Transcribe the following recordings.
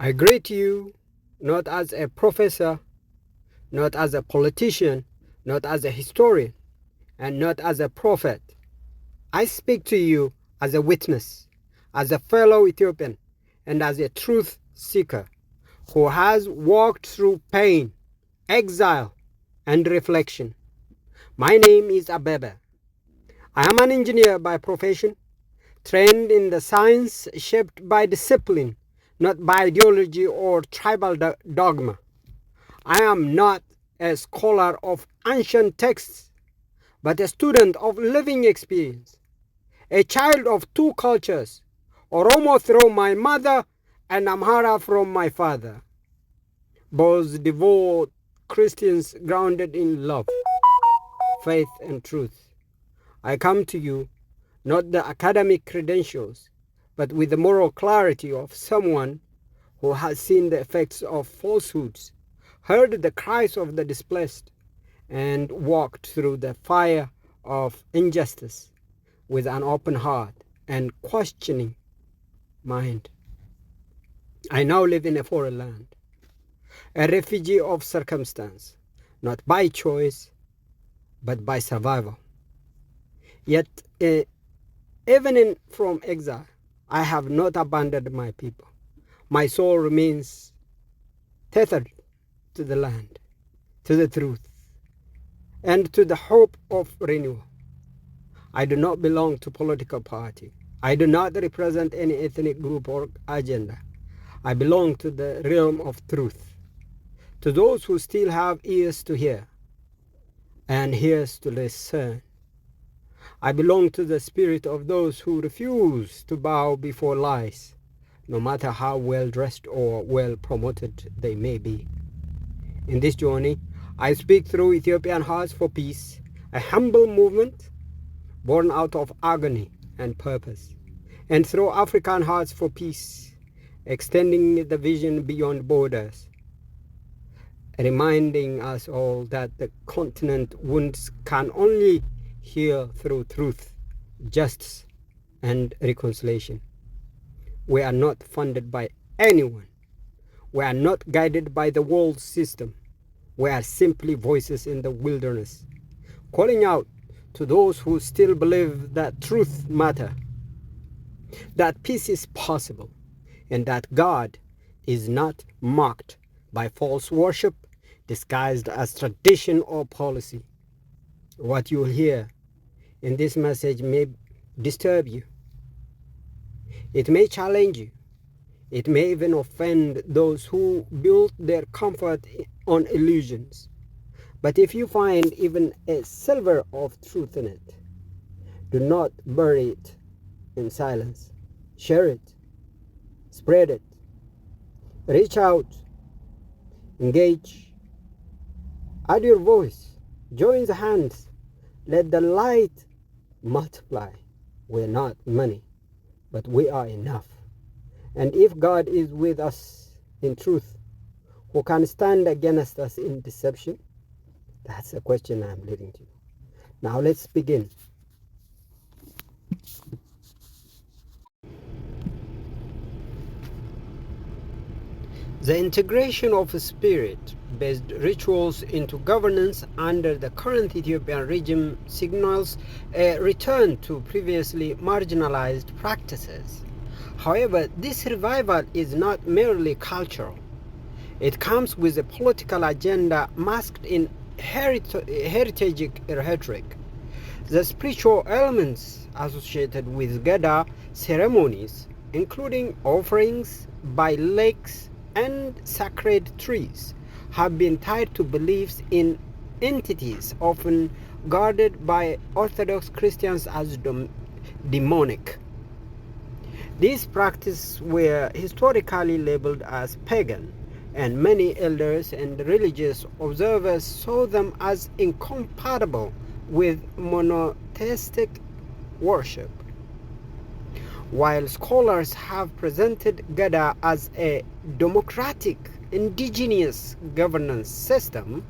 I greet you not as a professor, not as a politician, not as a historian, and not as a prophet. I speak to you as a witness, as a fellow Ethiopian, and as a truth seeker who has walked through pain, exile, and reflection. My name is Abebe. I am an engineer by profession, trained in the science shaped by discipline, not by ideology or tribal dogma. I am not a scholar of ancient texts, but a student of living experience, a child of two cultures, Oromo from my mother and Amhara from my father, both devout Christians grounded in love, faith, and truth. I come to you not the academic credentials, but with the moral clarity of someone who has seen the effects of falsehoods, heard the cries of the displaced, and walked through the fire of injustice with an open heart and questioning mind. I now live in a foreign land, a refugee of circumstance, not by choice, but by survival. Yet, even from exile, I have not abandoned my people. My soul remains tethered to the land, to the truth, and to the hope of renewal. I do not belong to political party. I do not represent any ethnic group or agenda. I belong to the realm of truth, to those who still have ears to hear and ears to listen. I belong to the spirit of those who refuse to bow before lies, no matter how well dressed or well promoted they may be. In this journey, I speak through Ethiopian Hearts for Peace, a humble movement born out of agony and purpose, and through African Hearts for Peace, extending the vision beyond borders, reminding us all that the continent wounds can only heal through truth, justice, and reconciliation. We are not funded by anyone. We are not guided by the world system. We are simply voices in the wilderness, calling out to those who still believe that truth matters, that peace is possible, and that God is not mocked by false worship disguised as tradition or policy. What you hear in this message may disturb you. It may challenge you. It may even offend those who build their comfort on illusions. But if you find even a sliver of truth in it, do not bury it in silence. Share it. Spread it. Reach out. Engage. Add your voice. Join the hands. Let the light multiply. We're not many, but we are enough. And if God is with us in truth, who can stand against us in deception? That's a question I'm leading to. Now let's begin. The integration of spirit-based rituals into governance under the current Ethiopian regime signals a return to previously marginalized practices. However, this revival is not merely cultural. It comes with a political agenda masked in heritage rhetoric. The spiritual elements associated with Gadaa ceremonies, including offerings by lakes and sacred trees, have been tied to beliefs in entities often guarded by Orthodox Christians as demonic. These practices were historically labeled as pagan, and many elders and religious observers saw them as incompatible with monotheistic worship. While scholars have presented Gadaa as a democratic, indigenous governance system,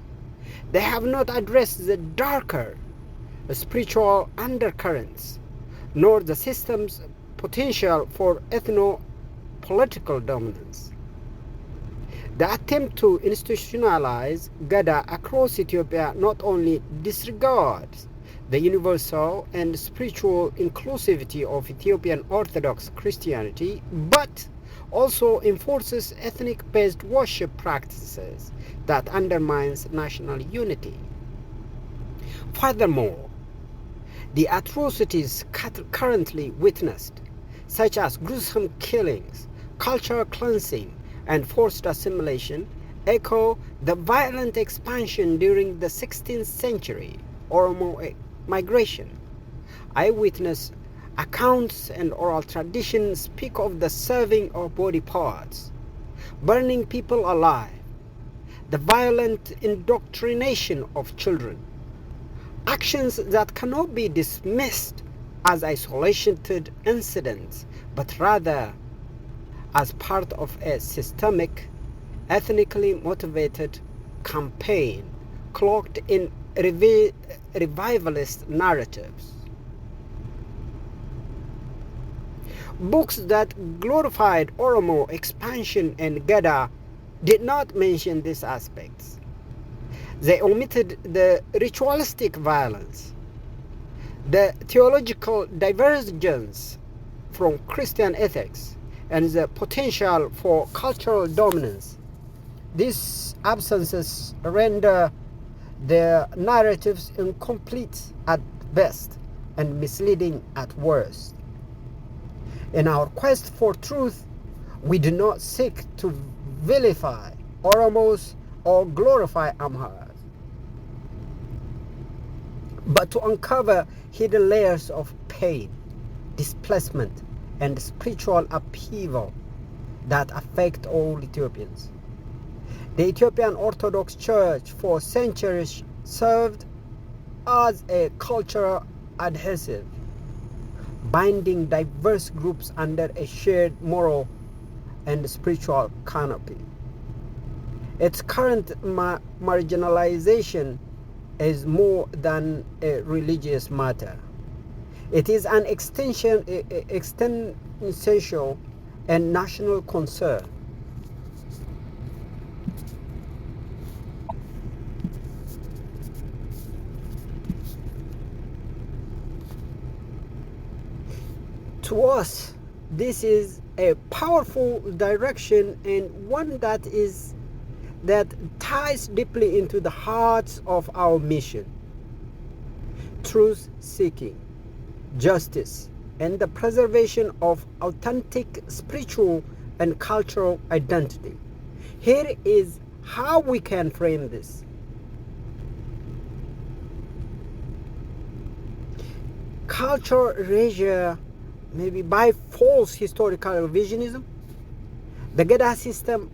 they have not addressed the darker spiritual undercurrents, nor the system's potential for ethno-political dominance. The attempt to institutionalize Gadaa across Ethiopia not only disregards the universal and spiritual inclusivity of Ethiopian Orthodox Christianity, but also enforces ethnic-based worship practices that undermines national unity. Furthermore, the atrocities currently witnessed, such as gruesome killings, cultural cleansing, and forced assimilation, echo the violent expansion during the 16th century Oromo migration. Eyewitness accounts and oral traditions speak of the serving of body parts, burning people alive, the violent indoctrination of children, actions that cannot be dismissed as isolated incidents, but rather as part of a systemic, ethnically motivated campaign cloaked in revivalist narratives. Books that glorified Oromo expansion and Gadaa did not mention these aspects. They omitted the ritualistic violence, the theological divergence from Christian ethics, and the potential for cultural dominance. These absences render their narratives incomplete at best and misleading at worst. In our quest for truth, we do not seek to vilify Oromos or glorify Amharas, but to uncover hidden layers of pain, displacement, and spiritual upheaval that affect all Ethiopians. The Ethiopian Orthodox Church for centuries served as a cultural adhesive, binding diverse groups under a shared moral and spiritual canopy. Its current marginalization is more than a religious matter. It is an existential and national concern. To us, this is a powerful direction and one that ties deeply into the hearts of our mission: truth seeking, justice, and the preservation of authentic spiritual and cultural identity. Here is how we can frame this. Cultural erasure, maybe by false historical revisionism. The Gadaa system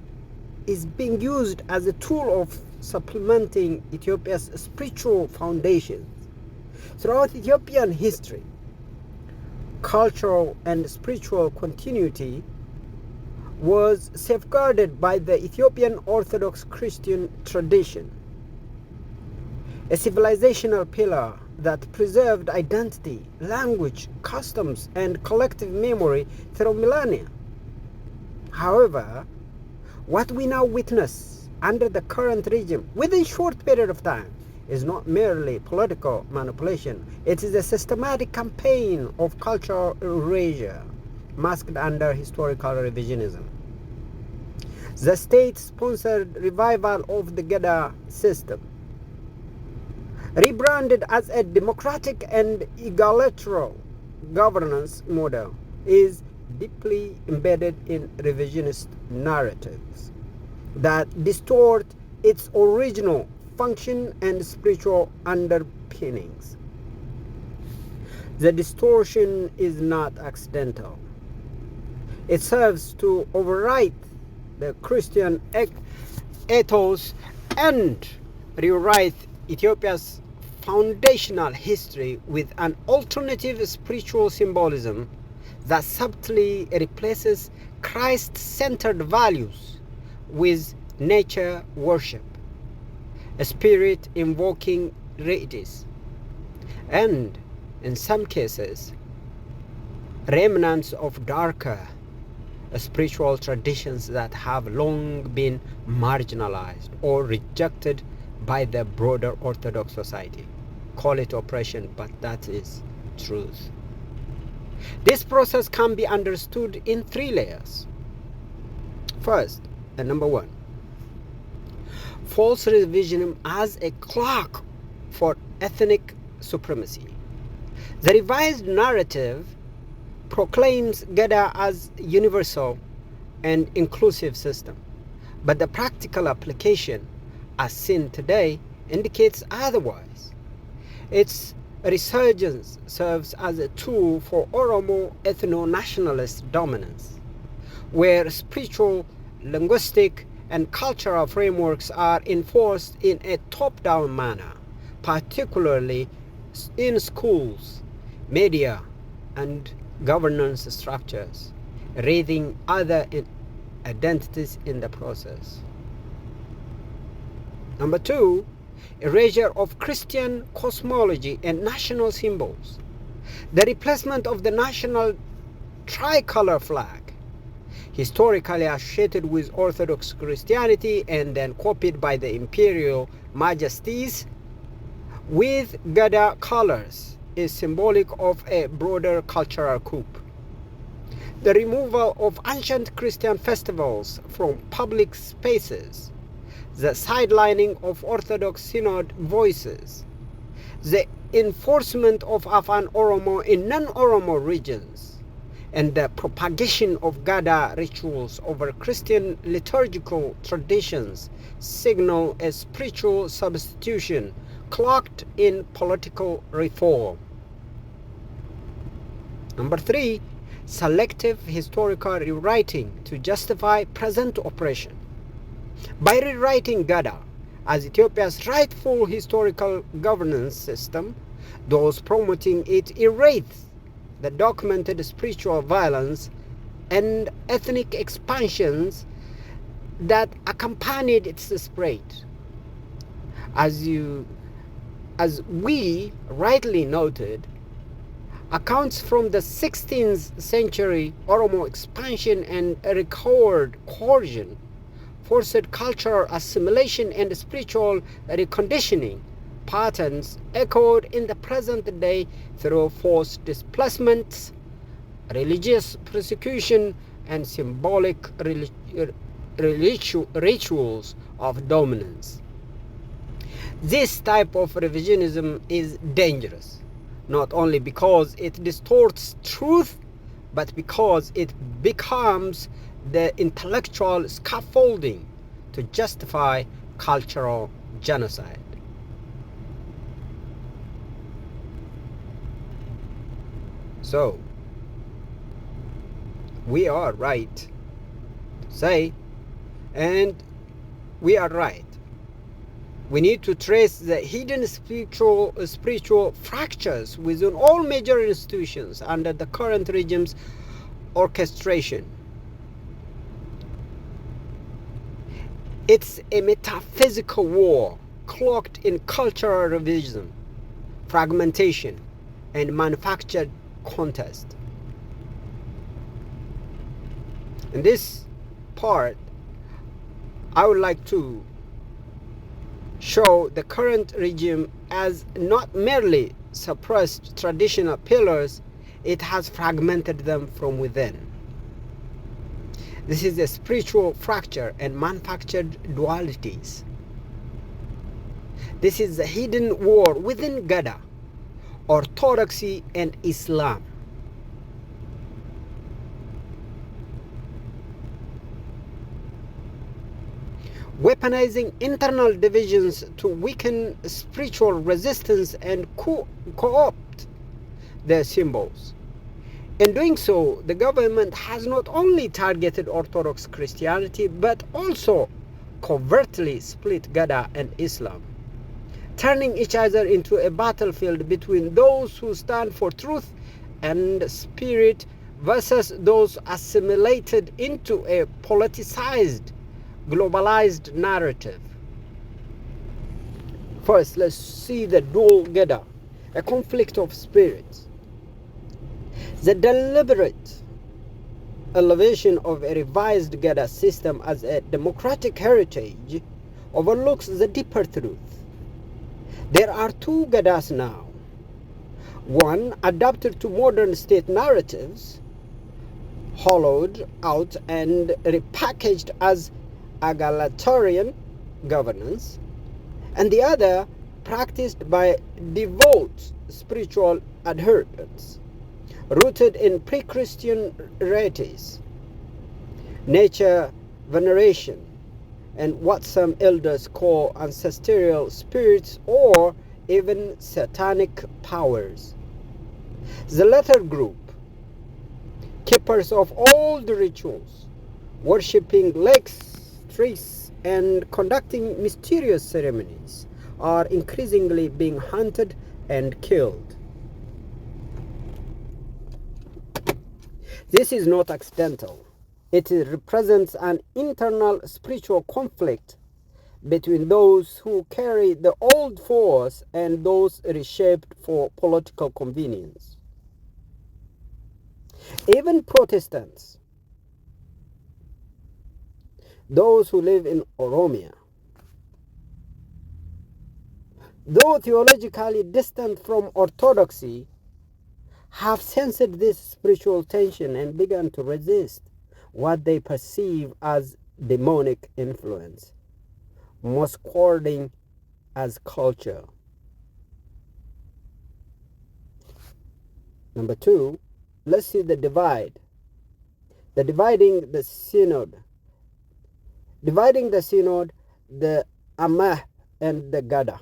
is being used as a tool of supplementing Ethiopia's spiritual foundations. Throughout Ethiopian history, cultural and spiritual continuity was safeguarded by the Ethiopian Orthodox Christian tradition, a civilizational pillar that preserved identity, language, customs, and collective memory through millennia. However, what we now witness under the current regime within a short period of time is not merely political manipulation. It is a systematic campaign of cultural erasure masked under historical revisionism. The state-sponsored revival of the Gadaa system, rebranded as a democratic and egalitarian governance model, is deeply embedded in revisionist narratives that distort its original function and spiritual underpinnings. The distortion is not accidental. It serves to overwrite the Christian ethos and rewrite Ethiopia's foundational history with an alternative spiritual symbolism that subtly replaces Christ-centered values with nature worship, a spirit invoking deities, and, in some cases, remnants of darker spiritual traditions that have long been marginalized or rejected by the broader Orthodox society. Call it oppression, but that is truth. This process can be understood in three layers. First, and number one, false revisionism as a clock for ethnic supremacy. The revised narrative proclaims Gadaa as universal and inclusive system, but the practical application, as seen today, indicates otherwise. Its resurgence serves as a tool for Oromo ethno-nationalist dominance, where spiritual, linguistic, and cultural frameworks are enforced in a top-down manner, particularly in schools, media, and governance structures, raising other identities in the process. Number two, erasure of Christian cosmology and national symbols. The replacement of the national tricolor flag, historically associated with Orthodox Christianity and then copied by the imperial majesties, with Gadaa colors, is symbolic of a broader cultural coup. The removal of ancient Christian festivals from public spaces, the sidelining of Orthodox Synod voices, the enforcement of Afan Oromo in non-Oromo regions, and the propagation of Gadaa rituals over Christian liturgical traditions signal a spiritual substitution cloaked in political reform. Number three, selective historical rewriting to justify present oppression. By rewriting Gadaa as Ethiopia's rightful historical governance system, those promoting it erase the documented spiritual violence and ethnic expansions that accompanied its spread. As we rightly noted, accounts from the 16th century Oromo expansion and record coercion, forced cultural assimilation and spiritual reconditioning patterns echoed in the present day through forced displacements, religious persecution, and symbolic rituals of dominance. This type of revisionism is dangerous, not only because it distorts truth, but because it becomes the intellectual scaffolding to justify cultural genocide. So, we are right to say, and we are right. We need to trace the hidden spiritual fractures within all major institutions under the current regime's orchestration. It's a metaphysical war cloaked in cultural revision, fragmentation, and manufactured contest. In this part, I would like to show the current regime as not merely suppressed traditional pillars, it has fragmented them from within. This is a spiritual fracture and manufactured dualities. This is a hidden war within Gadaa, Orthodoxy, and Islam. Weaponizing internal divisions to weaken spiritual resistance and co-opt their symbols. In doing so, the government has not only targeted Orthodox Christianity, but also covertly split Gadaa and Islam, turning each other into a battlefield between those who stand for truth and spirit versus those assimilated into a politicized, globalized narrative. First, let's see the dual Gadaa, a conflict of spirits. The deliberate elevation of a revised Gadaa system as a democratic heritage overlooks the deeper truth. There are two Gadahs now. One adapted to modern state narratives, hollowed out and repackaged as egalitarian governance, and the other practiced by devout spiritual adherents, rooted in pre-Christian rites, nature veneration, and what some elders call ancestral spirits or even satanic powers. The latter group, keepers of all the rituals, worshipping lakes, trees, and conducting mysterious ceremonies, are increasingly being hunted and killed. This is not accidental. It represents an internal spiritual conflict between those who carry the old force and those reshaped for political convenience. Even Protestants, those who live in Oromia, though theologically distant from orthodoxy, have sensed this spiritual tension and begun to resist what they perceive as demonic influence, masquerading as culture. Number two, let's see the divide. Dividing the synod, the Amah and the Gadaa,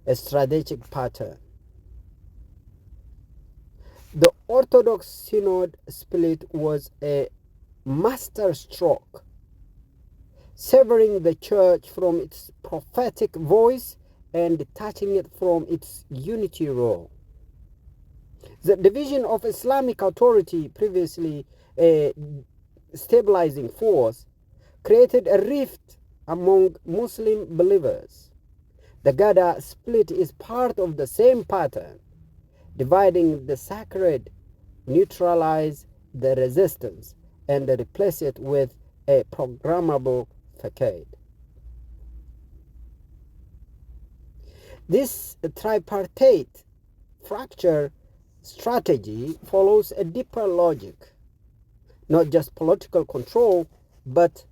a strategic pattern. The Orthodox synod split was a masterstroke, severing the church from its prophetic voice and detaching it from its unity role. The division of Islamic authority, previously a stabilizing force, created a rift among Muslim believers. The Gadaa split is part of the same pattern. Dividing the sacred, neutralize the resistance, and replace it with a programmable facade. This tripartite fracture strategy follows a deeper logic, not just political control, but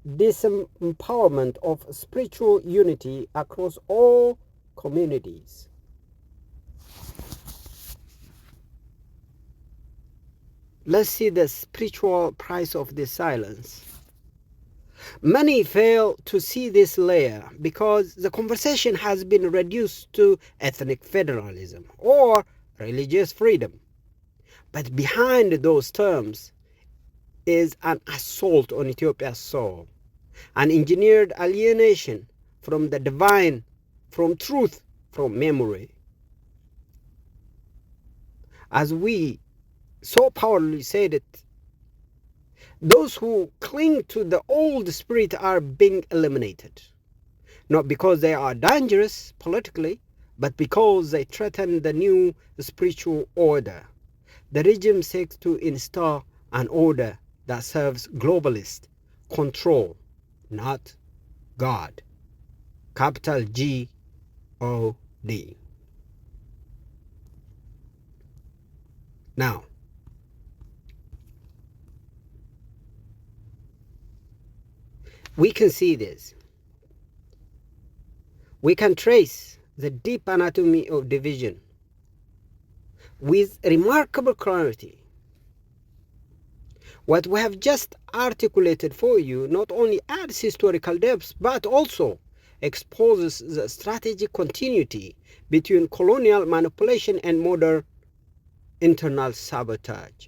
disempowerment of spiritual unity across all communities. Let's see the spiritual price of this silence. Many fail to see this layer because the conversation has been reduced to ethnic federalism or religious freedom. But behind those terms is an assault on Ethiopia's soul, an engineered alienation from the divine, from truth, from memory. As we so powerfully said it, those who cling to the old spirit are being eliminated, not because they are dangerous politically, but because they threaten the new spiritual order. The regime seeks to install an order that serves globalist control, not God. Capital G-O-D. Now, we can see this. We can trace the deep anatomy of division with remarkable clarity. What we have just articulated for you not only adds historical depth, but also exposes the strategic continuity between colonial manipulation and modern internal sabotage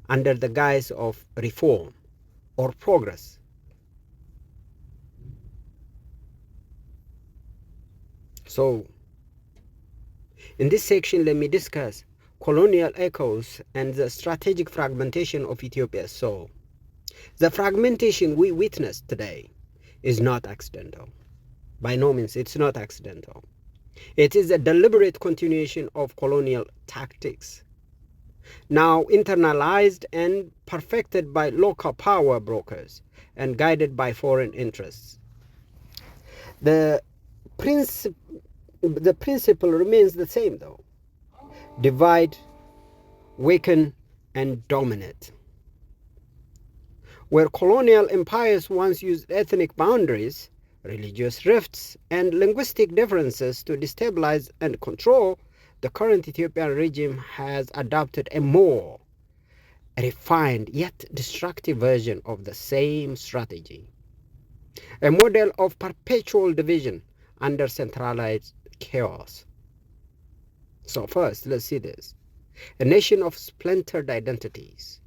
under the guise of reform or progress. So, in this section, let me discuss colonial echoes and the strategic fragmentation of Ethiopia's soul. The fragmentation we witness today is not accidental. By no means, it's not accidental. It is a deliberate continuation of colonial tactics. now internalized and perfected by local power brokers and guided by foreign interests. The principle remains the same though: divide, weaken, and dominate. Where colonial empires once used ethnic boundaries, religious rifts, and linguistic differences to destabilize and control, the current Ethiopian regime has adopted a more refined yet destructive version of the same strategy. A model of perpetual division under centralized chaos. So first, let's see this. A nation of splintered identities.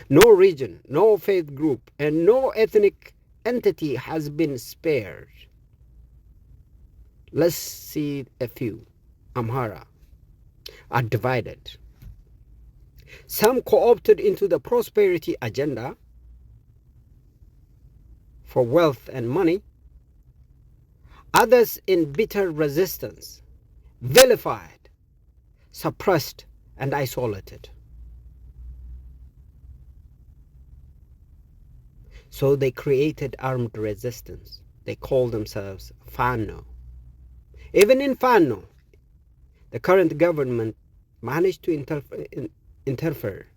No region, no faith group, and no ethnic entity has been spared. Let's see a few. Amhara are divided. Some co-opted into the prosperity agenda for wealth and money. Others in bitter resistance, vilified, suppressed, and isolated. So they created armed resistance. They call themselves Fano. Even in Fano, the current government managed to interfere.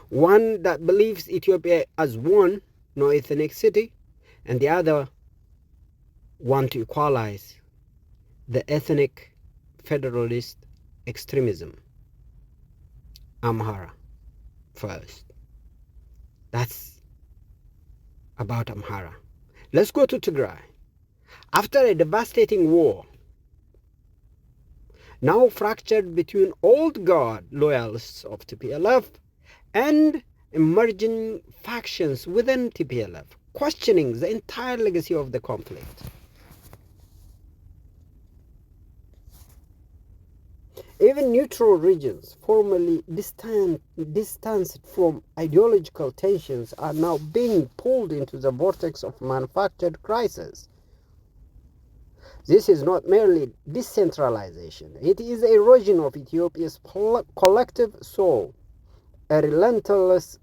One that believes Ethiopia as one, no ethnicity, and the other want to equalize the ethnic federalist extremism. Amhara first. That's about Amhara. Let's go to Tigray. After a devastating war, now fractured between old guard loyalists of TPLF and emerging factions within TPLF, questioning the entire legacy of the conflict. Even neutral regions, formerly distanced from ideological tensions, are now being pulled into the vortex of manufactured crisis. This is not merely decentralization, it is erosion of Ethiopia's collective soul, a relentless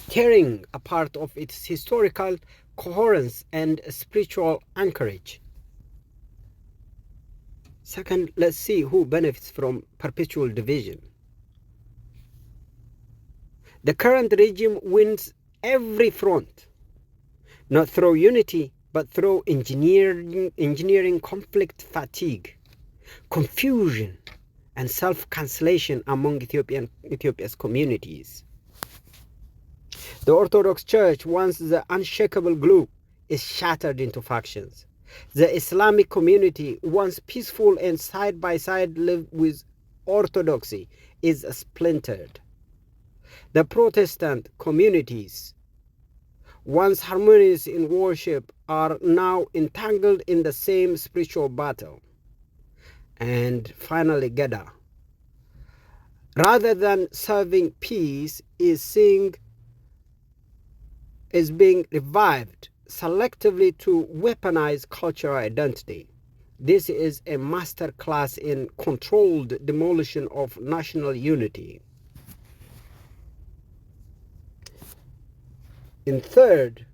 tearing apart of its historical coherence and spiritual anchorage. Second, let's see who benefits from perpetual division. The current regime wins every front, not through unity, but through engineering conflict fatigue, confusion, and self-cancellation among Ethiopia's communities. The Orthodox Church, once the unshakable glue, is shattered into factions. The Islamic community, once peaceful and side-by-side lived with orthodoxy, is splintered. The Protestant communities, once harmonious in worship, are now entangled in the same spiritual battle. And finally, Gadaa, rather than serving peace, is being revived selectively to weaponize cultural identity. This is a master class in controlled demolition of national unity. In third,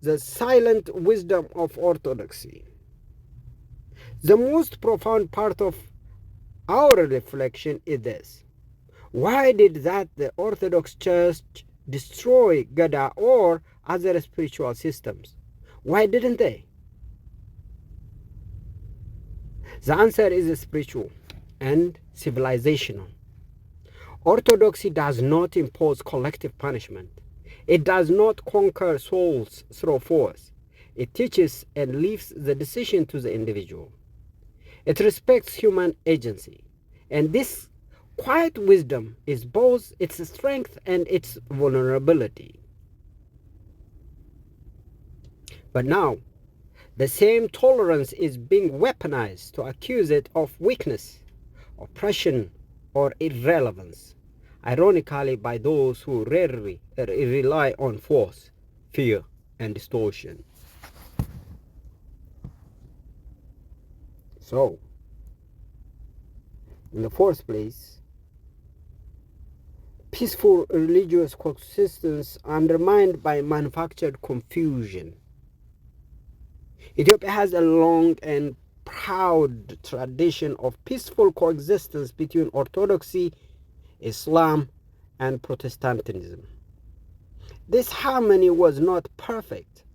the silent wisdom of orthodoxy. The most profound part of our reflection is this: why did the Orthodox Church destroy Gadaa or other spiritual systems? Why didn't they? The answer is spiritual and civilizational. Orthodoxy does not impose collective punishment. It does not conquer souls through force. It teaches and leaves the decision to the individual. It respects human agency. And this quiet wisdom is both its strength and its vulnerability. But now, the same tolerance is being weaponized to accuse it of weakness, oppression, or irrelevance, ironically by those who rarely rely on force, fear, and distortion. So, in the first place, peaceful religious coexistence undermined by manufactured confusion. Ethiopia has a long and proud tradition of peaceful coexistence between Orthodoxy, Islam, and Protestantism. This harmony was not perfect,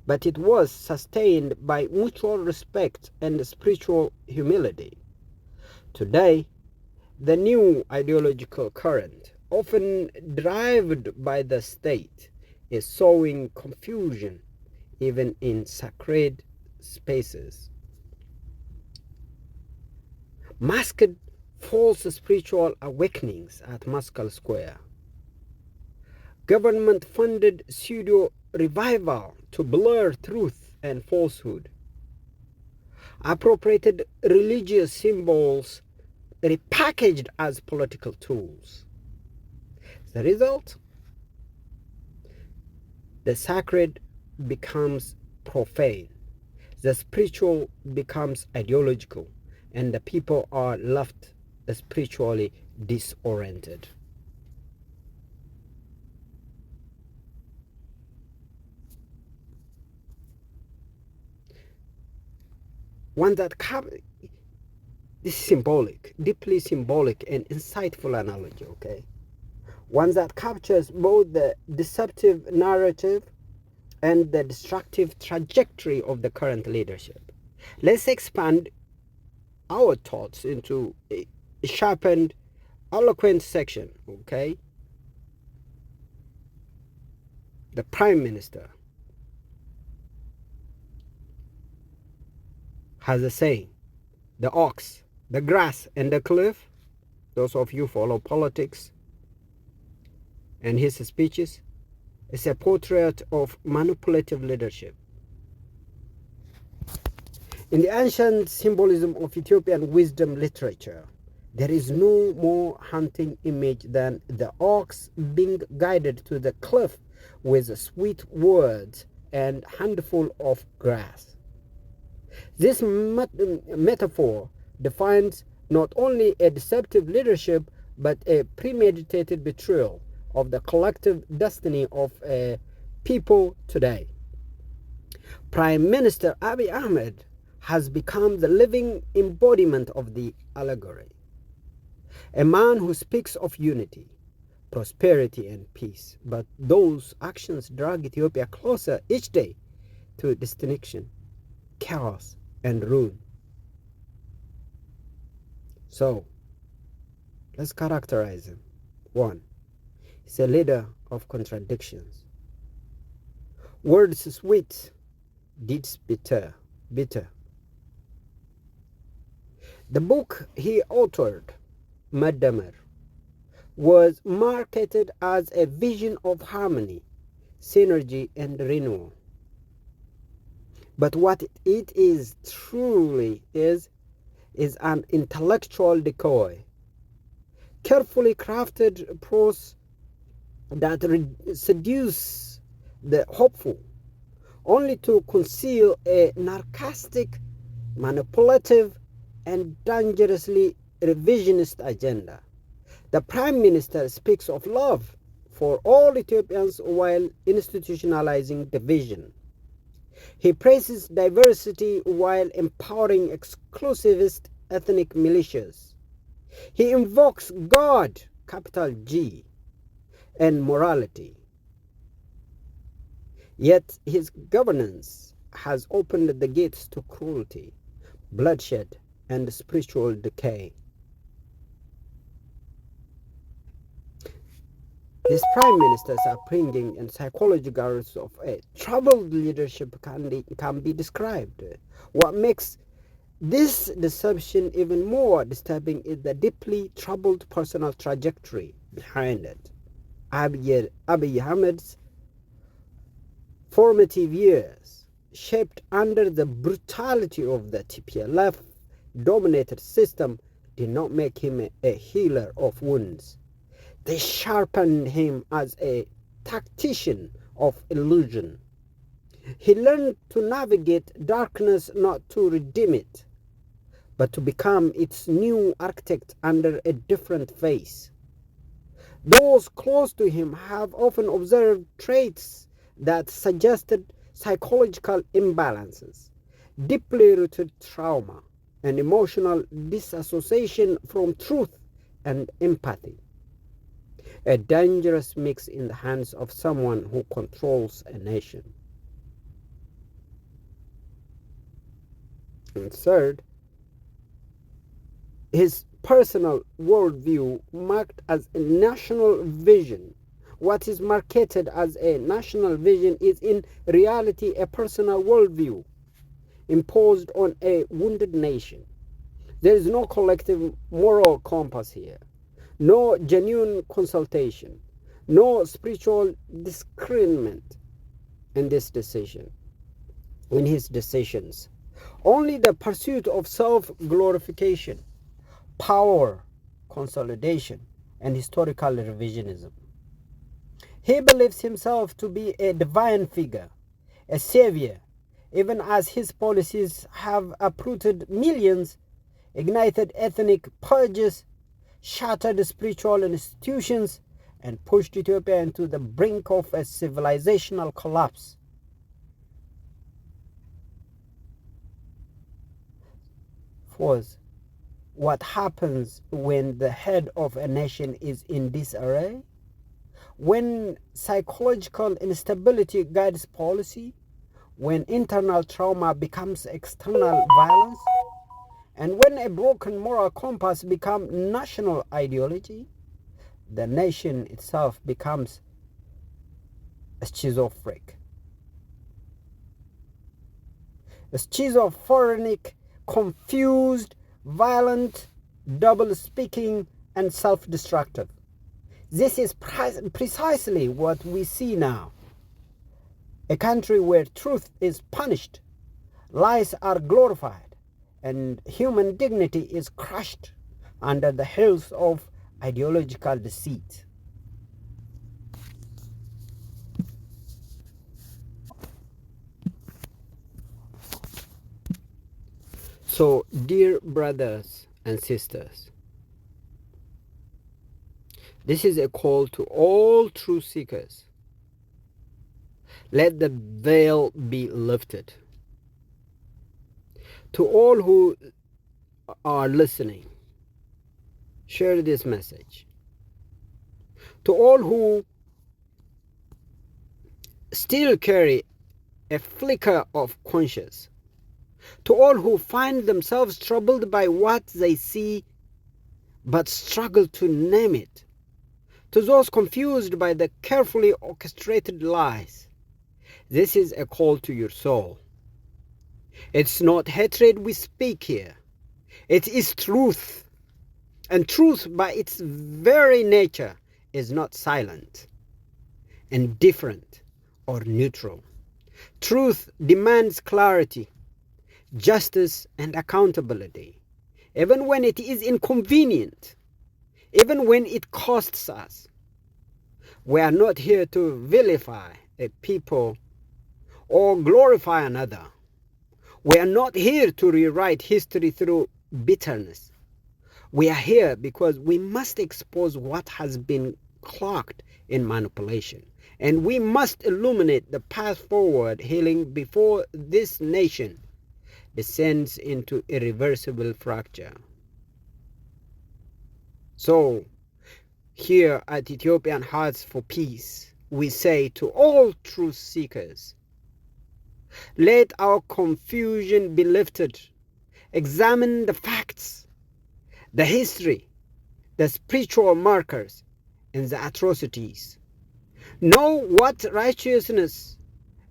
but it was sustained by mutual respect and spiritual humility. Today, the new ideological current, often driven by the state, is sowing confusion even in sacred spaces. Masked false spiritual awakenings at Moscow Square. Government-funded pseudo-revival to blur truth and falsehood. Appropriated religious symbols repackaged as political tools. The result? The sacred becomes profane, the spiritual becomes ideological, and the people are left spiritually disoriented. One that this is symbolic, deeply symbolic and insightful analogy, okay? One that captures both the deceptive narrative and the destructive trajectory of the current leadership. Let's expand our thoughts into a sharpened, eloquent section, okay? The Prime Minister has a saying, the ox, the grass, and the cliff. Those of you follow politics and his speeches, is a portrait of manipulative leadership. In the ancient symbolism of Ethiopian wisdom literature, there is no more haunting image than the ox being guided to the cliff with sweet words and handful of grass. This metaphor defines not only a deceptive leadership, but a premeditated betrayal of the collective destiny of a people today. Prime Minister Abiy Ahmed has become the living embodiment of the allegory. A man who speaks of unity, prosperity, and peace, but those actions drag Ethiopia closer each day to destruction, chaos, and ruin. So, let's characterize him. 1. He's a leader of contradictions. Words sweet, deeds bitter. The book he authored, Madamar, was marketed as a vision of harmony, synergy, and renewal. But what it is truly is an intellectual decoy, carefully crafted prose that seduce the hopeful, only to conceal a narcissistic, manipulative, and dangerously revisionist agenda. The Prime Minister speaks of love for all Ethiopians while institutionalizing division. He praises diversity while empowering exclusivist ethnic militias. He invokes God, capital G, and morality. Yet his governance has opened the gates to cruelty, bloodshed, and spiritual decay. This Prime Minister's upbringing and psychological of a troubled leadership can be described. What makes this deception even more disturbing is the deeply troubled personal trajectory behind it. Abiy Ahmed's formative years, shaped under the brutality of the TPLF-dominated system, did not make him a healer of wounds. They sharpened him as a tactician of illusion. He learned to navigate darkness not to redeem it, but to become its new architect under a different face. Those close to him have often observed traits that suggested psychological imbalances, deeply rooted trauma, and emotional disassociation from truth and empathy. A dangerous mix in the hands of someone who controls a nation. And third, his personal worldview marked as a national vision. What is marketed as a national vision is in reality a personal worldview imposed on a wounded nation. There is no collective moral compass here, no genuine consultation, no spiritual discernment in this decision, in his decisions. Only the pursuit of self-glorification, power, consolidation, and historical revisionism. He believes himself to be a divine figure, a savior, even as his policies have uprooted millions, ignited ethnic purges, shattered spiritual institutions, and pushed Ethiopia into the brink of a civilizational collapse. Fourth, what happens when the head of a nation is in disarray? When psychological instability guides policy, when internal trauma becomes external violence, and when a broken moral compass becomes national ideology, the nation itself becomes schizophrenic. Schizophrenic, confused, violent, double-speaking, and self-destructive. This is precisely what we see now. A country where truth is punished, lies are glorified, and human dignity is crushed under the hills of ideological deceit. So, dear brothers and sisters, this is a call to all truth seekers. Let the veil be lifted. To all who are listening, share this message. To all who still carry a flicker of conscience, to all who find themselves troubled by what they see but struggle to name it, to those confused by the carefully orchestrated lies, this is a call to your soul. It's not hatred we speak here. It is truth. And truth by its very nature is not silent, indifferent, or neutral. Truth demands clarity, justice, and accountability, even when it is inconvenient, even when it costs us. We are not here to vilify a people or glorify another. We are not here to rewrite history through bitterness. We are here because we must expose what has been cloaked in manipulation, and we must illuminate the path forward healing before this nation descends into irreversible fracture. So, here at Ethiopian Hearts for Peace, we say to all truth seekers, let our confusion be lifted. Examine the facts, the history, the spiritual markers, and the atrocities. Know what righteousness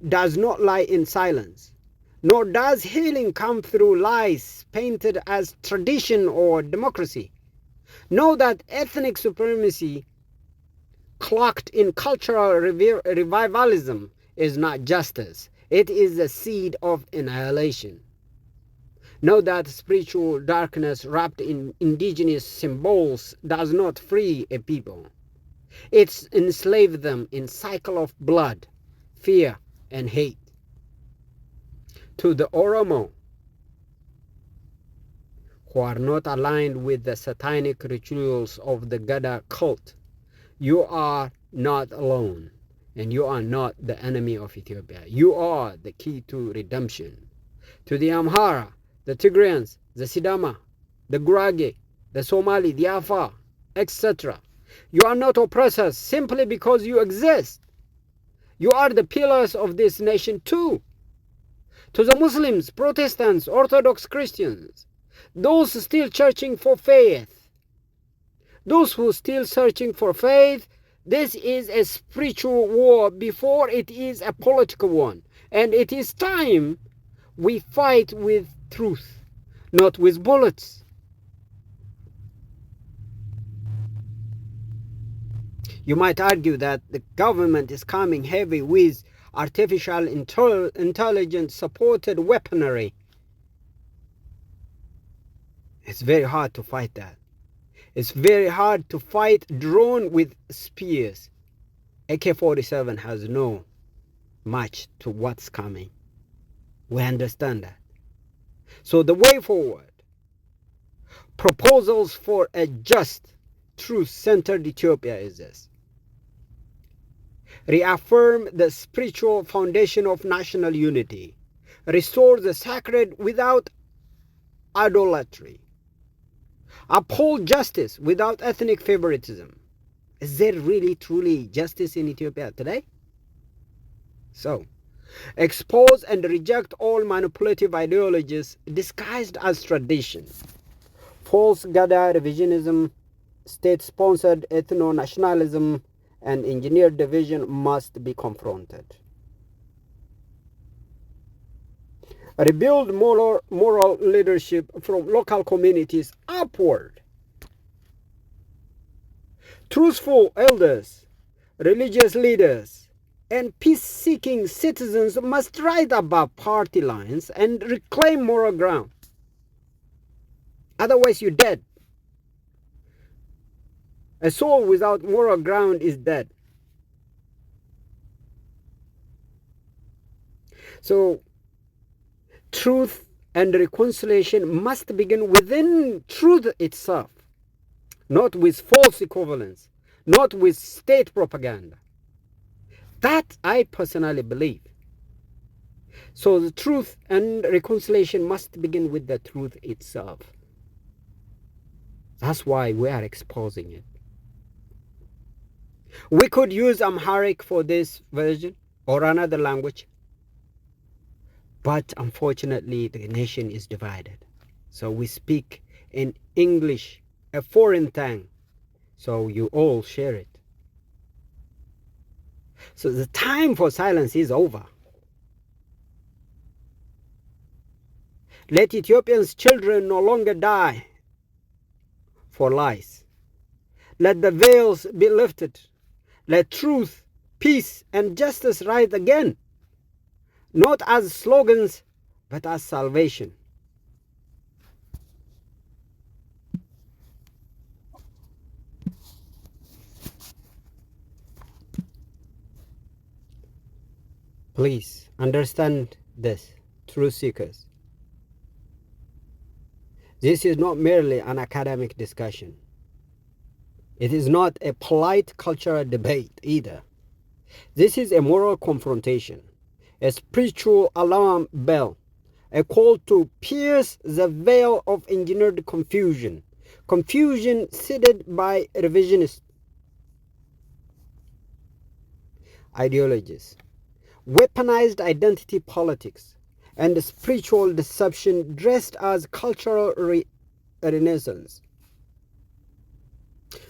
does not lie in silence, nor does healing come through lies painted as tradition or democracy. Know that ethnic supremacy cloaked in cultural revivalism is not justice. It is the seed of annihilation. Know that spiritual darkness wrapped in indigenous symbols does not free a people. It enslaves them in cycle of blood, fear, and hate. To the Oromo, who are not aligned with the satanic rituals of the Gadaa cult, You are not alone, and you are not the enemy of Ethiopia. You are the key to redemption. To the Amhara, the Tigrayans, the Sidama, the Gurage, the Somali, the Afar, etc. You are not oppressors simply because you exist. You are the pillars of this nation too. To the Muslims, Protestants, Orthodox Christians, those still searching for faith, those who still searching for faith, this is a spiritual war before it is a political one. And it is time we fight with truth, not with bullets. You might argue that the government is coming heavy with artificial intelligence supported weaponry. It's very hard to fight that. It's very hard to fight drone with spears. AK-47 has no match to what's coming. We understand that. So the way forward, proposals for a just, truth-centered Ethiopia is this. Reaffirm the spiritual foundation of national unity. Restore the sacred without idolatry. Uphold justice without ethnic favoritism. Is there really truly justice in Ethiopia today? So, expose and reject all manipulative ideologies disguised as tradition. False Gadaa revisionism, state-sponsored ethno-nationalism, and engineered division must be confronted. Rebuild moral leadership from local communities upward. Truthful elders, religious leaders, and peace-seeking citizens must rise above party lines and reclaim moral ground. Otherwise, you're dead. A soul without moral ground is dead. So, truth and reconciliation must begin within truth itself, not with false equivalence, not with state propaganda. That I personally believe. So the truth and reconciliation must begin with the truth itself. That's why we are exposing it. We could use Amharic for this version or another language, but unfortunately the nation is divided. So we speak in English, a foreign tongue, so you all share it. So the time for silence is over. Let Ethiopians' children no longer die for lies. Let the veils be lifted. Let truth, peace, and justice rise again, not as slogans, but as salvation. Please understand this, truth seekers. This is not merely an academic discussion. It is not a polite cultural debate either. This is a moral confrontation, a spiritual alarm bell, a call to pierce the veil of engineered confusion, confusion seeded by revisionist ideologies, weaponized identity politics, and spiritual deception dressed as cultural renaissance.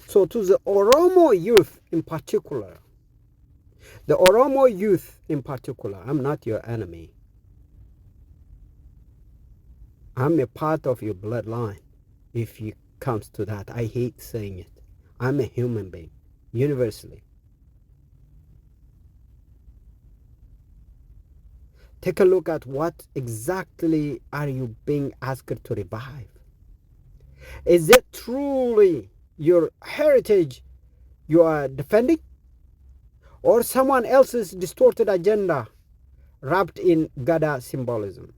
So to the Oromo youth in particular, I'm not your enemy. I'm a part of your bloodline. If it comes to that, I hate saying it. I'm a human being, universally. Take a look at what exactly are you being asked to revive. Is it truly your heritage you are defending, or someone else's distorted agenda wrapped in Gadaa symbolism?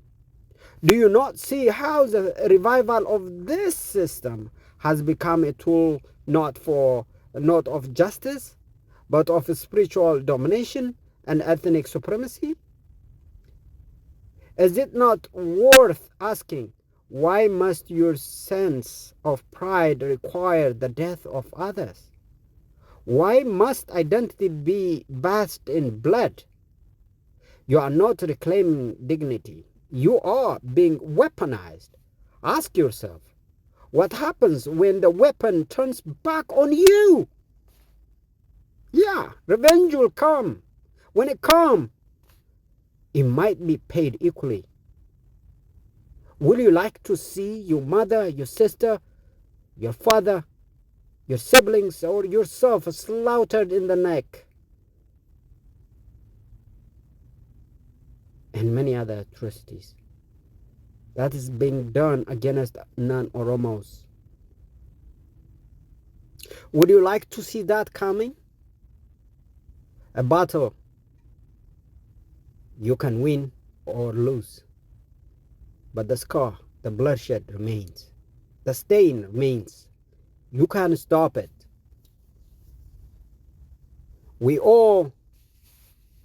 Do you not see how the revival of this system has become a tool not for not of justice, but of spiritual domination and ethnic supremacy? Is it not worth asking, why must your sense of pride require the death of others? Why must identity be bathed in blood? You are not reclaiming dignity. You are being weaponized. Ask yourself, what happens when the weapon turns back on you? Yeah, revenge will come. When it comes, it might be paid equally. Will you like to see your mother, your sister, your father, your siblings, or yourself slaughtered in the neck? And many other atrocities that is being done against non-Oromos. Would you like to see that coming? A battle you can win or lose, but the scar, the bloodshed remains. The stain remains. You can't stop it. We all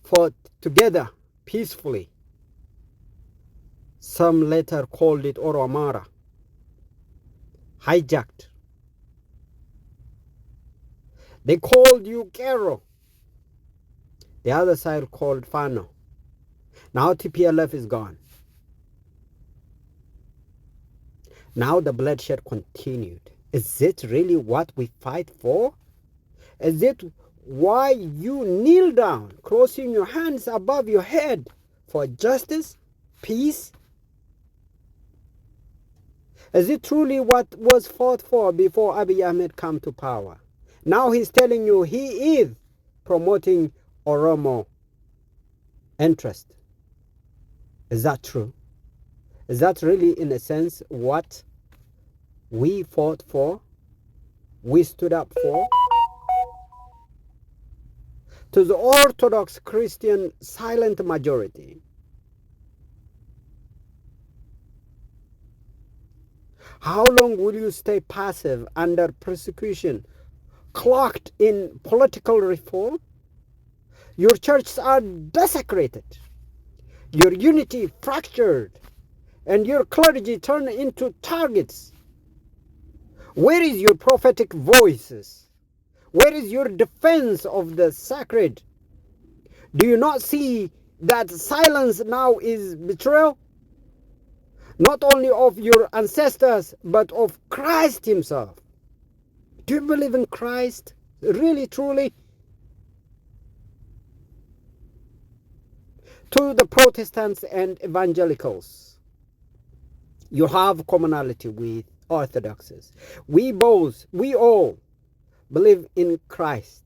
fought together peacefully. Some later called it Oromara, hijacked. They called you Kero. The other side called Fano. Now TPLF is gone. Now the bloodshed continued. Is it really what we fight for? Is it why you kneel down, crossing your hands above your head for justice, peace? Is it truly what was fought for before Abiy Ahmed came to power? Now he's telling you he is promoting Oromo interest. Is that true? Is that really, in a sense, what we fought for? We stood up for? To the Orthodox Christian silent majority, how long will you stay passive under persecution, cloaked in political reform? Your churches are desecrated, your unity fractured, and your clergy turned into targets. Where is your prophetic voices? Where is your defense of the sacred? Do you not see that silence now is betrayal? Not only of your ancestors, but of Christ himself. Do you believe in Christ? Really, truly? To the Protestants and evangelicals, you have commonality with Orthodoxes. We all believe in Christ.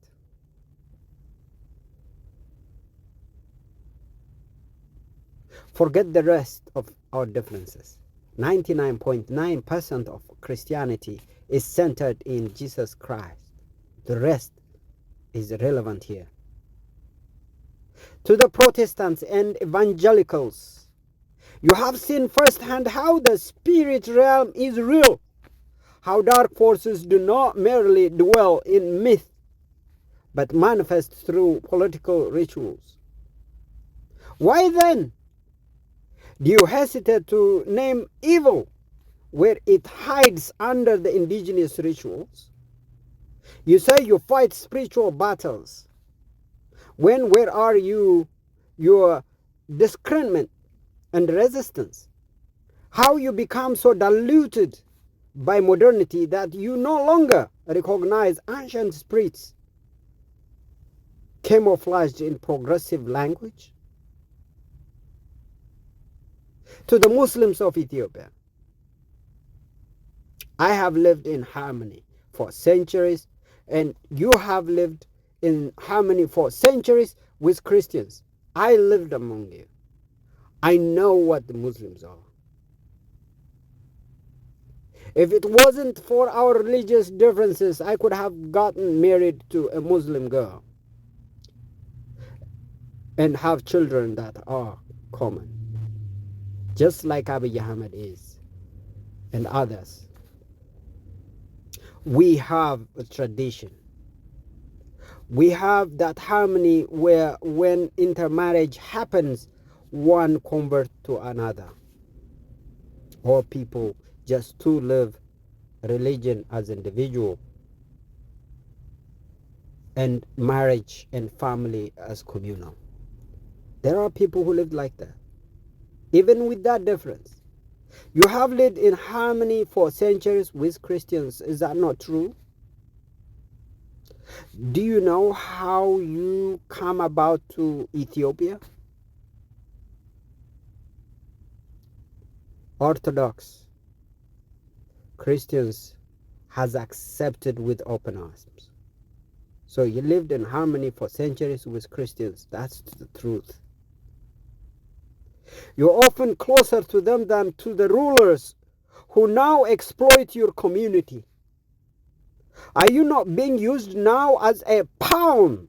Forget the rest of our differences. 99.9% of Christianity is centered in Jesus Christ. The rest is irrelevant here. To the Protestants and evangelicals, you have seen firsthand how the spirit realm is real, how dark forces do not merely dwell in myth, but manifest through political rituals. Why then do you hesitate to name evil where it hides under the indigenous rituals? You say you fight spiritual battles. Where are your discernment and resistance? How you become so diluted by modernity that you no longer recognize ancient spirits camouflaged in progressive language? To the Muslims of Ethiopia, I have lived in harmony for centuries, and you have lived in harmony for centuries with Christians. I lived among you. I know what the Muslims are. If it wasn't for our religious differences, I could have gotten married to a Muslim girl and have children that are common, just like Abiy Ahmed is and others. We have a tradition. We have that harmony where when intermarriage happens, one converts to another, or people just to live religion as individual and marriage and family as communal. There are people who live like that. Even with that difference, you have lived in harmony for centuries with Christians. Is that not true? Do you know how you come about to Ethiopia? Orthodox Christians has accepted with open arms. So you lived in harmony for centuries with Christians. That's the truth. You're often closer to them than to the rulers who now exploit your community. Are you not being used now as a pawn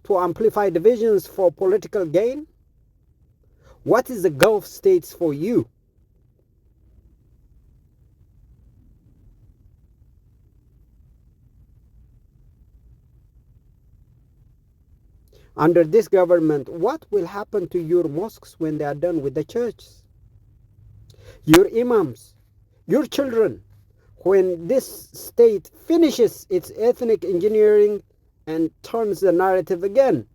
to amplify divisions for political gain? What is the Gulf states for you? Under this government, what will happen to your mosques when they are done with the churches? Your imams, your children, when this state finishes its ethnic engineering and turns the narrative again,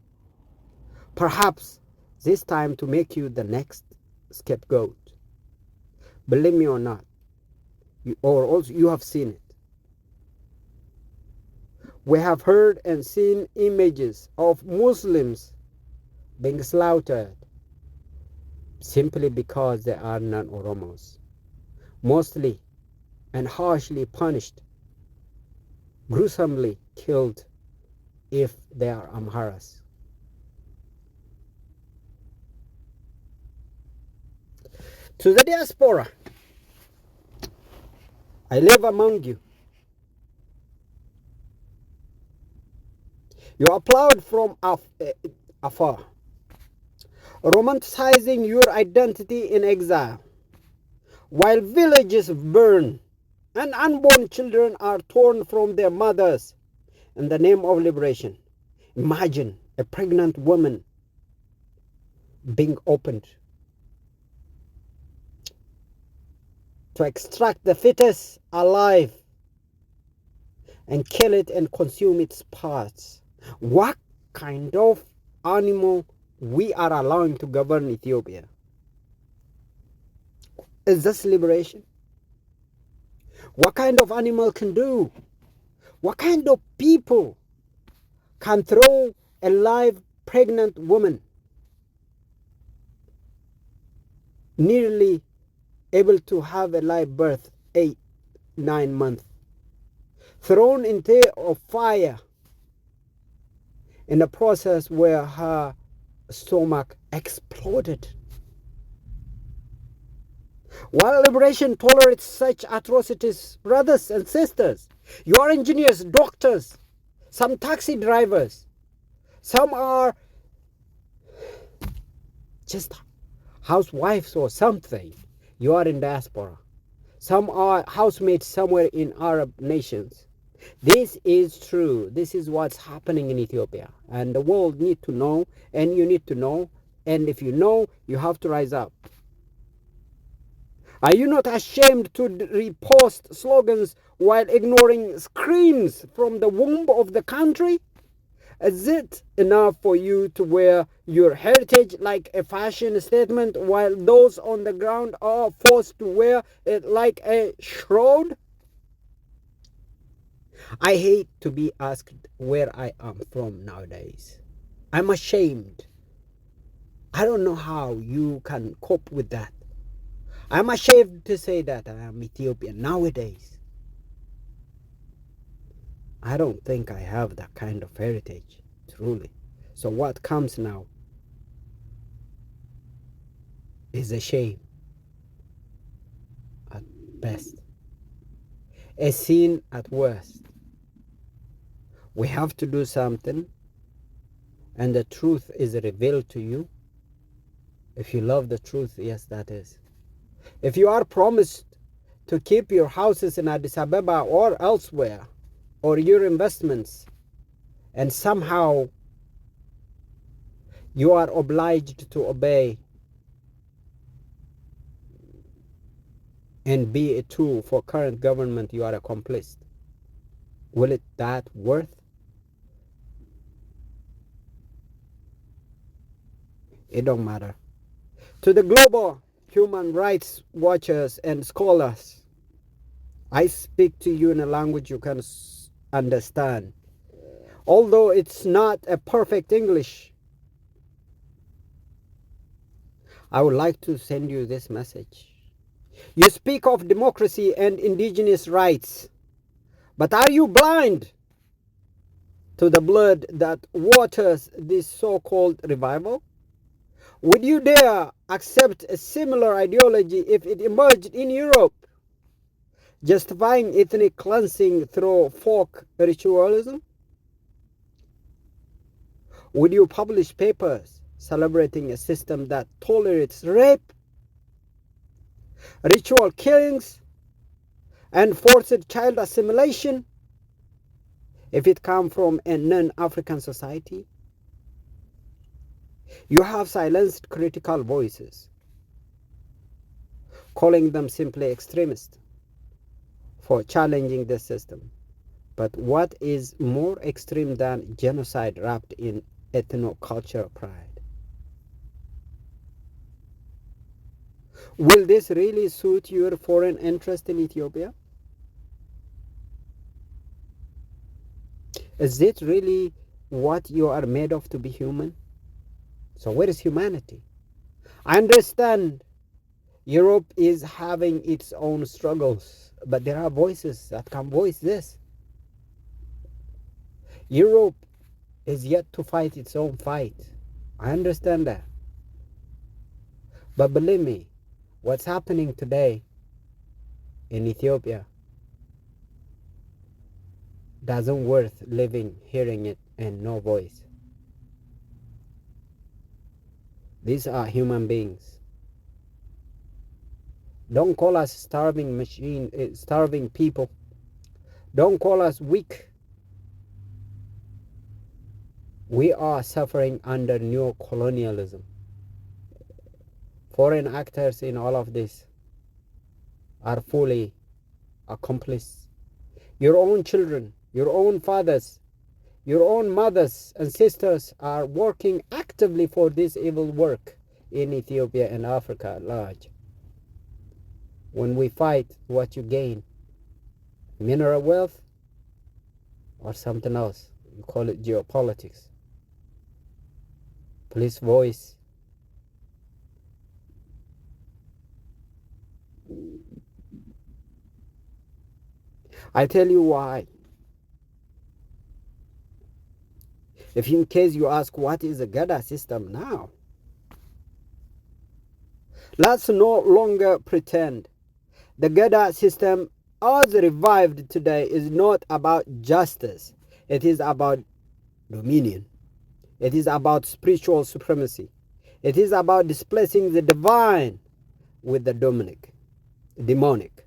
perhaps this time to make you the next scapegoat. Believe me or not, you have seen it. We have heard and seen images of Muslims being slaughtered simply because they are non-Oromos, mostly and harshly punished, gruesomely killed if they are Amharas. To the diaspora, I live among you. You applaud from afar, romanticizing your identity in exile, while villages burn and unborn children are torn from their mothers in the name of liberation. Imagine a pregnant woman being opened to extract the fetus alive and kill it and consume its parts. What kind of animal we are allowing to govern Ethiopia? Is this liberation? What kind of animal can do? What kind of people can throw a live pregnant woman, nearly able to have a live birth, 8-9 months, thrown into a fire in a process where her stomach exploded? While liberation tolerates such atrocities, brothers and sisters, you are engineers, doctors, some taxi drivers, some are just housewives or something. You are in diaspora. Some are housemates somewhere in Arab nations. This is true. This is what's happening in Ethiopia. And the world need to know, and you need to know. And if you know, you have to rise up. Are you not ashamed to repost slogans while ignoring screams from the womb of the country? Is it enough for you to wear your heritage like a fashion statement while those on the ground are forced to wear it like a shroud? I hate to be asked where I am from nowadays. I'm ashamed. I don't know how you can cope with that. I'm ashamed to say that I am Ethiopian nowadays. I don't think I have that kind of heritage, truly. So what comes now is a shame at best, a sin at worst. We have to do something, and the truth is revealed to you. If you love the truth, yes, that is. If you are promised to keep your houses in Addis Ababa or elsewhere, or your investments, and somehow you are obliged to obey and be a tool for current government, you are accomplice. Will it that worth? It don't matter. To the global human rights watchers and scholars, I speak to you in a language you can understand. Although it's not a perfect English, I would like to send you this message. You speak of democracy and indigenous rights, but are you blind to the blood that waters this so-called revival? Would you dare accept a similar ideology if it emerged in Europe, justifying ethnic cleansing through folk ritualism? Would you publish papers celebrating a system that tolerates rape, ritual killings, and forced child assimilation if it comes from a non-African society? You have silenced critical voices, calling them simply extremists for challenging the system. But what is more extreme than genocide wrapped in ethno-cultural pride? Will this really suit your foreign interest in Ethiopia? Is it really what you are made of to be human? So where is humanity? I understand Europe is having its own struggles, but there are voices that can voice this. Europe is yet to fight its own fight. I understand that. But believe me, what's happening today in Ethiopia doesn't worth living, hearing it, and no voice. These are human beings. Don't call us starving starving people. Don't call us weak. We are suffering under neo-colonialism. Foreign actors in all of this are fully accomplices. Your own children, your own fathers, your own mothers and sisters are working actively for this evil work in Ethiopia and Africa at large. When we fight, what you gain? Mineral wealth or something else? You call it geopolitics. Please voice. I tell you why. If in case you ask what is the Gadaa system now, let's no longer pretend. The Gadaa system as revived today is not about justice. It is about dominion. It is about spiritual supremacy. It is about displacing the divine with the demonic.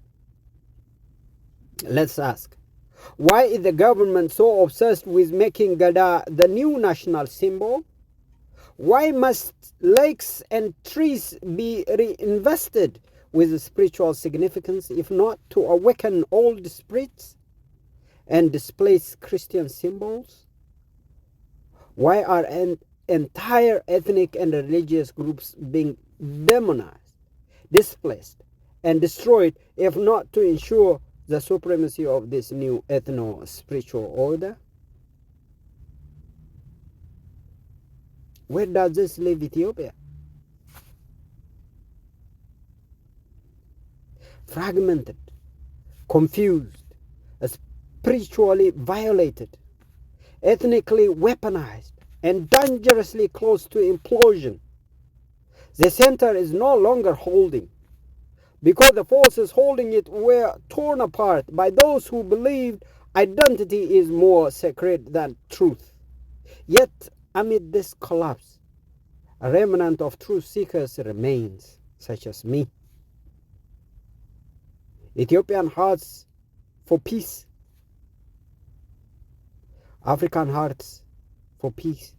Let's ask, why is the government so obsessed with making Gadaa the new national symbol? Why must lakes and trees be reinvested with spiritual significance, if not to awaken old spirits and displace Christian symbols? Why are entire ethnic and religious groups being demonized, displaced, and destroyed, if not to ensure the supremacy of this new ethno-spiritual order? Where does this leave Ethiopia? Fragmented, confused, spiritually violated, ethnically weaponized, and dangerously close to implosion. The center is no longer holding, because the forces holding it were torn apart by those who believed identity is more sacred than truth. Yet, amid this collapse, a remnant of truth seekers remains, such as me. Ethiopian Hearts for Peace. African Hearts for Peace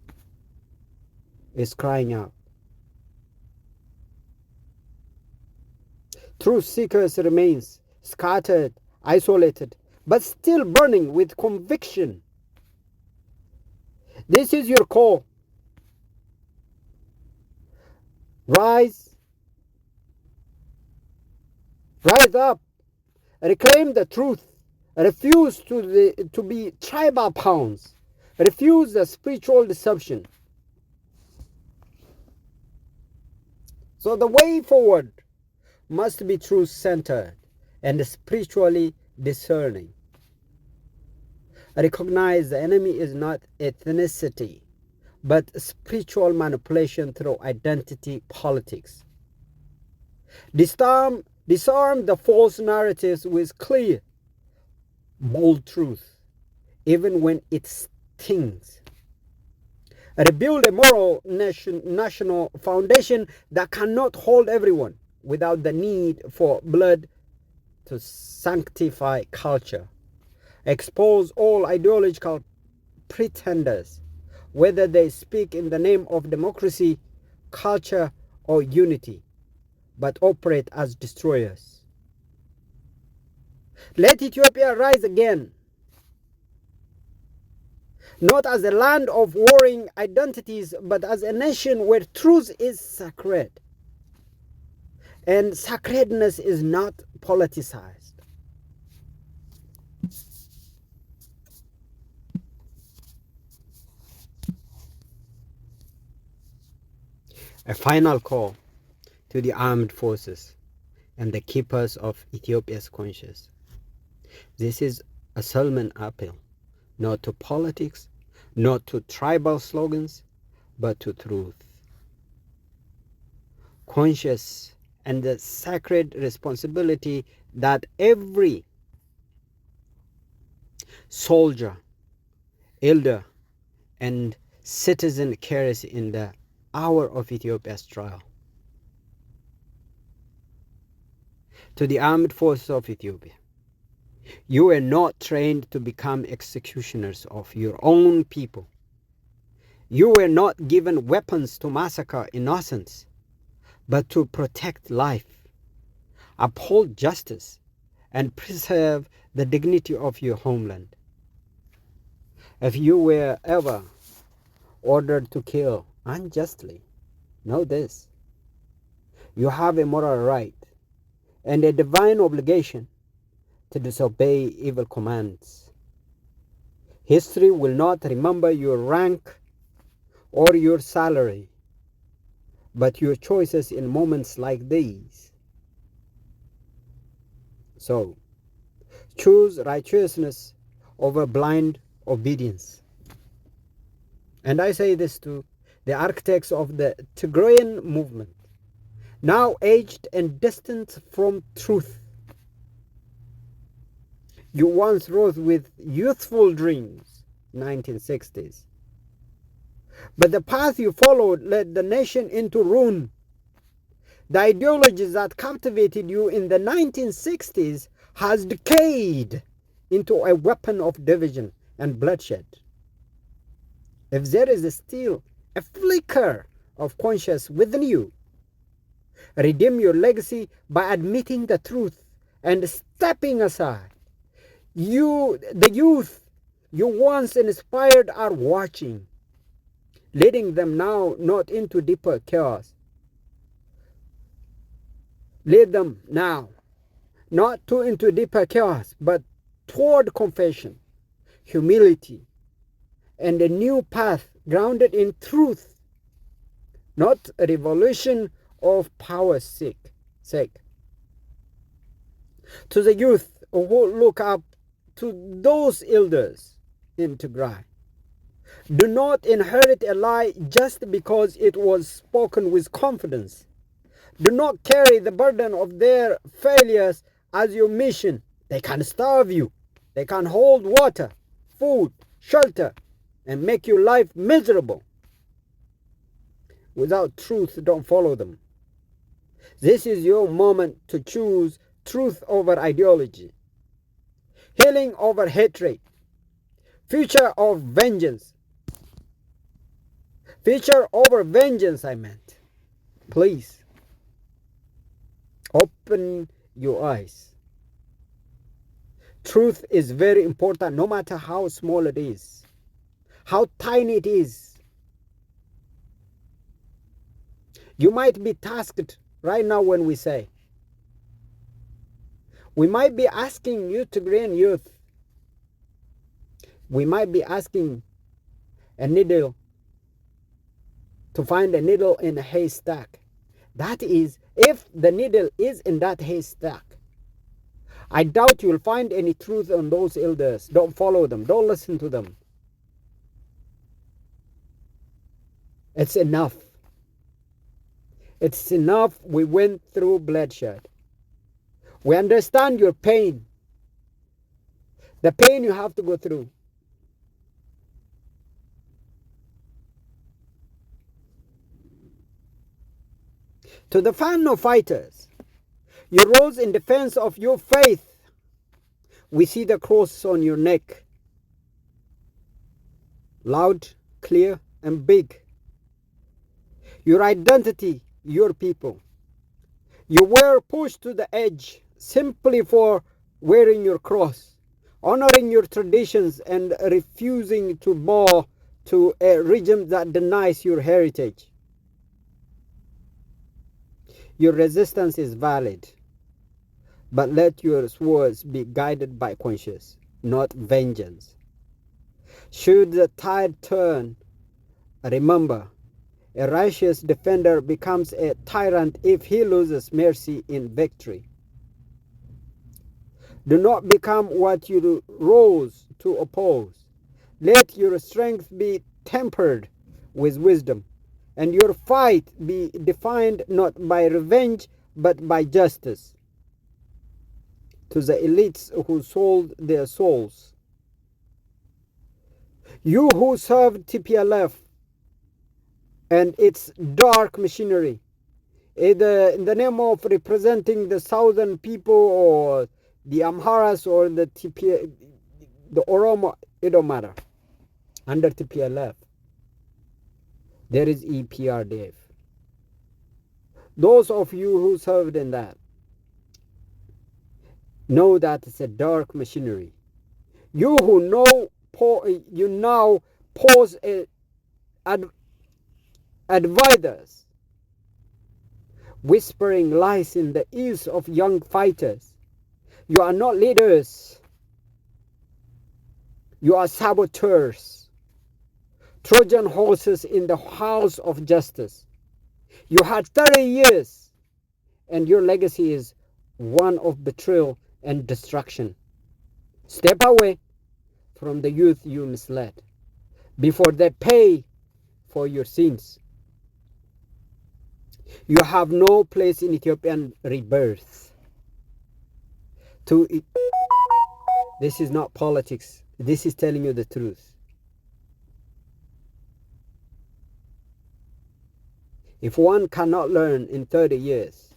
is crying out. Truth seekers remains scattered, isolated, but still burning with conviction. This is your call. Rise up, reclaim the truth, refuse to be tribal pawns, refuse the spiritual deception. So the way forward must be truth-centered and spiritually discerning. Recognize the enemy is not ethnicity, but spiritual manipulation through identity politics. Disarm the false narratives with clear, bold truth, even when it stings. Rebuild a moral national foundation that cannot hold everyone without the need for blood to sanctify culture. Expose all ideological pretenders, whether they speak in the name of democracy, culture, or unity, but operate as destroyers. Let Ethiopia rise again, not as a land of warring identities, but as a nation where truth is sacred, and sacredness is not politicized. A final call to the armed forces and the keepers of Ethiopia's conscience. This is a solemn appeal, not to politics, not to tribal slogans, but to truth. Conscious and the sacred responsibility that every soldier, elder, and citizen carries in the hour of Ethiopia's trial. To the armed forces of Ethiopia, you were not trained to become executioners of your own people. You were not given weapons to massacre innocents, but to protect life, uphold justice, and preserve the dignity of your homeland. If you were ever ordered to kill unjustly, know this: you have a moral right and a divine obligation to disobey evil commands. History will not remember your rank or your salary, but your choices in moments like these. So, choose righteousness over blind obedience. And I say this to the architects of the Tigrayan movement, now aged and distant from truth. You once rose with youthful dreams, 1960s. But the path you followed led the nation into ruin. The ideologies that captivated you in the 1960s has decayed into a weapon of division and bloodshed. If there is still a flicker of conscience within you, redeem your legacy by admitting the truth and stepping aside. The youth you once inspired are watching, leading them now not into deeper chaos. Lead them now not into deeper chaos, but toward confession, humility, and a new path grounded in truth, not a revolution of power's sake. To the youth who look up to those elders in Tigray, do not inherit a lie just because it was spoken with confidence. Do not carry the burden of their failures as your mission. They can starve you. They can hold water, food, shelter, and make your life miserable. Without truth, don't follow them. This is your moment to choose truth over ideology, healing over hatred, Future of vengeance. Future over vengeance, I meant. Please. Open your eyes. Truth is very important, no matter how small it is, how tiny it is. You might be tasked right now when we say, we might be asking you to train youth. We might be asking a needle to find a needle in a haystack. That is, if the needle is in that haystack, I doubt you'll find any truth on those elders. Don't follow them. Don't listen to them. It's enough. It's enough. We went through bloodshed. We understand your pain. The pain you have to go through. To the Fano fighters, you rose in defense of your faith. We see the cross on your neck. Loud, clear, and big. Your identity, your people. You were pushed to the edge simply for wearing your cross, honoring your traditions, and refusing to bow to a regime that denies your heritage. Your resistance is valid, but let your swords be guided by conscience, not vengeance. Should the tide turn, remember, a righteous defender becomes a tyrant if he loses mercy in victory. Do not become what you rose to oppose. Let your strength be tempered with wisdom, and your fight be defined not by revenge but by justice. To the elites who sold their souls, you who served TPLF and its dark machinery, either in the name of representing the southern people or the Amharas or the Oromo, it don't matter. Under TPLF, there is EPRDF. Those of you who served in that know that it's a dark machinery. You who know, you now pose advisors, whispering lies in the ears of young fighters. You are not leaders. You are saboteurs, Trojan horses in the house of justice. You had 30 years, and your legacy is one of betrayal and destruction. Step away from the youth you misled before they pay for your sins. You have no place in Ethiopian rebirth. This is not politics. This is telling you the truth. If one cannot learn in 30 years,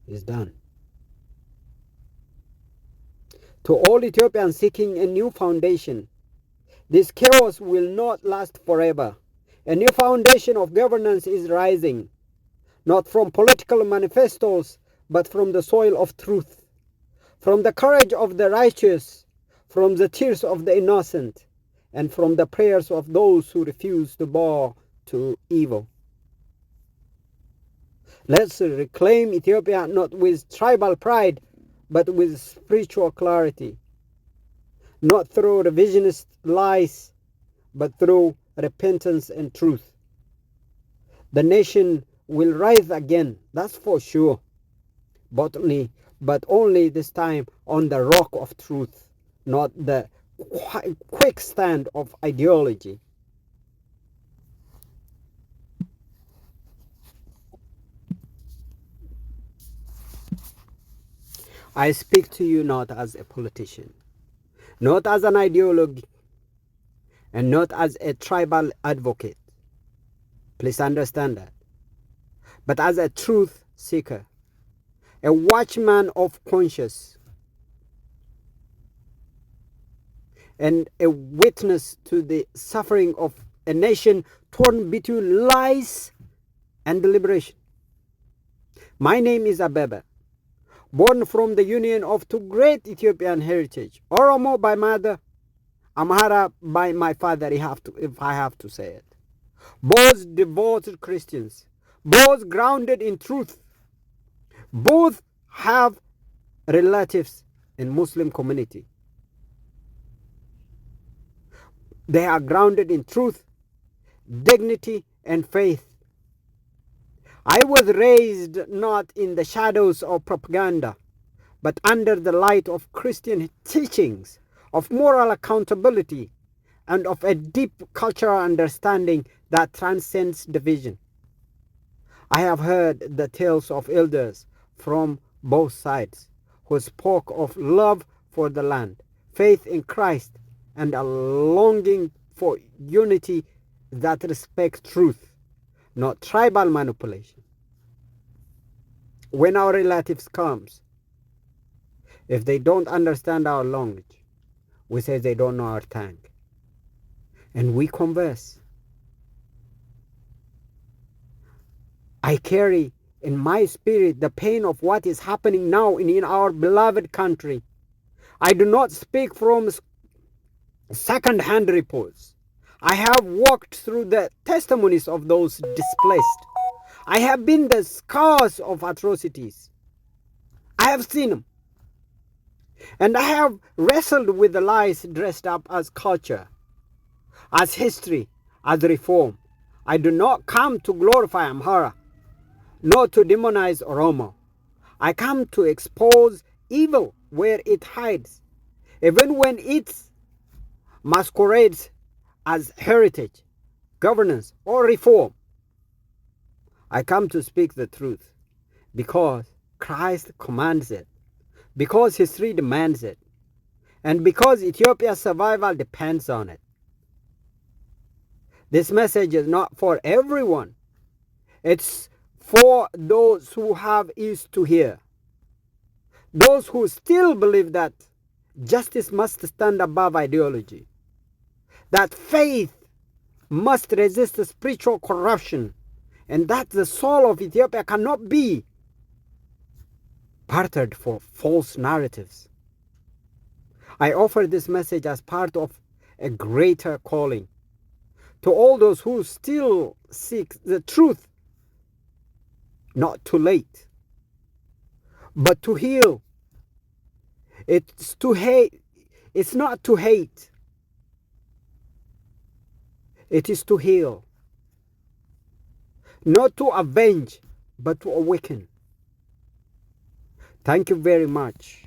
it's done. To all Ethiopians seeking a new foundation, this chaos will not last forever. A new foundation of governance is rising, not from political manifestos, but from the soil of truth, from the courage of the righteous, from the tears of the innocent, and from the prayers of those who refuse to bow to evil. Let's reclaim Ethiopia not with tribal pride, but with spiritual clarity. Not through revisionist lies, but through repentance and truth. The nation will rise again, that's for sure. But only this time on the rock of truth, not the quicksand of ideology. I speak to you not as a politician, not as an ideologue, and not as a tribal advocate. Please understand that. But as a truth seeker, a watchman of conscience, and a witness to the suffering of a nation torn between lies and deliberation. My name is Abebe, born from the union of two great Ethiopian heritage, Oromo by mother, Amhara by my father, if I have to say it. Both devoted Christians, both grounded in truth, both have relatives in Muslim community. They are grounded in truth, dignity, and faith. I was raised not in the shadows of propaganda, but under the light of Christian teachings, of moral accountability, and of a deep cultural understanding that transcends division. I have heard the tales of elders from both sides who spoke of love for the land, faith in Christ, and a longing for unity that respects truth, not tribal manipulation. When our relatives comes, if they don't understand our language, we say they don't know our tongue. And we converse. I carry in my spirit the pain of what is happening now in our beloved country. I do not speak from second-hand reports. I have walked through the testimonies of those displaced. I have been the scars of atrocities. I have seen them. And I have wrestled with the lies dressed up as culture, as history, as reform. I do not come to glorify Amhara, nor to demonize Oromo. I come to expose evil where it hides, even when it masquerades as heritage, governance, or reform. I come to speak the truth because Christ commands it, because history demands it, and because Ethiopia's survival depends on it. This message is not for everyone. It's for those who have ears to hear. Those who still believe that justice must stand above ideology, that faith must resist spiritual corruption, and that the soul of Ethiopia cannot be bartered for false narratives. I offer this message as part of a greater calling to all those who still seek the truth. Not too late, but to heal. It's to hate. It's not to hate. It is to heal. Not to avenge, but to awaken. Thank you very much.